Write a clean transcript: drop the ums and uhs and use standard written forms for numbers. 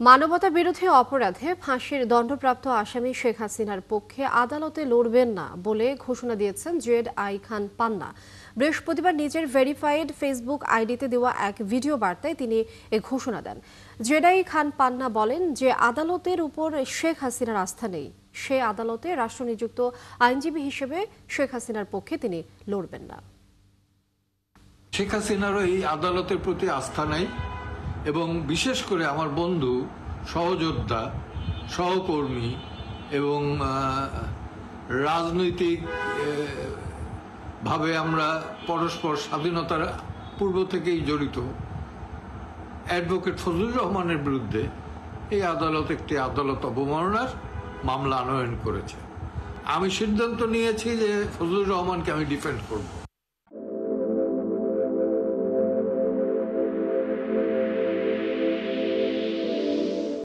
মানবতা বিরোধী অপরাধে ফাঁসির দণ্ডপ্রাপ্ত আসামি শেখ হাসিনার পক্ষে আদালতে লড়বেন না বলে ঘোষণা দিয়েছেন জুয়েড আই খান পান্না। বৃহস্পতিবার নিজের ভেরিফাইড ফেসবুক আইডিতে দেওয়া এক ভিডিও বার্তায় তিনি এ ঘোষণা দেন। জুয়েড আই খান পান্না বলেন যে আদালতের উপর শেখ হাসিনার আস্থা নেই, সে আদালতে রাষ্ট্রনিযুক্ত আইনজীবী হিসেবে শেখ হাসিনার পক্ষে তিনি লড়বেন না। শেখ হাসিনারও এই আদালতের প্রতি আস্থা নাই এবং বিশেষ করে আমার বন্ধু, সহযোদ্ধা, সহকর্মী এবং রাজনৈতিক ভাবে আমরা পরস্পর স্বাধীনতার পূর্ব থেকেই জড়িত অ্যাডভোকেট ফজলুর রহমানের বিরুদ্ধে এই আদালত একটি আদালত অবমাননার মামলা আনয়ন করেছে। আমি সিদ্ধান্ত নিয়েছি যে ফজলুর রহমানকে আমি ডিফেন্ড করব।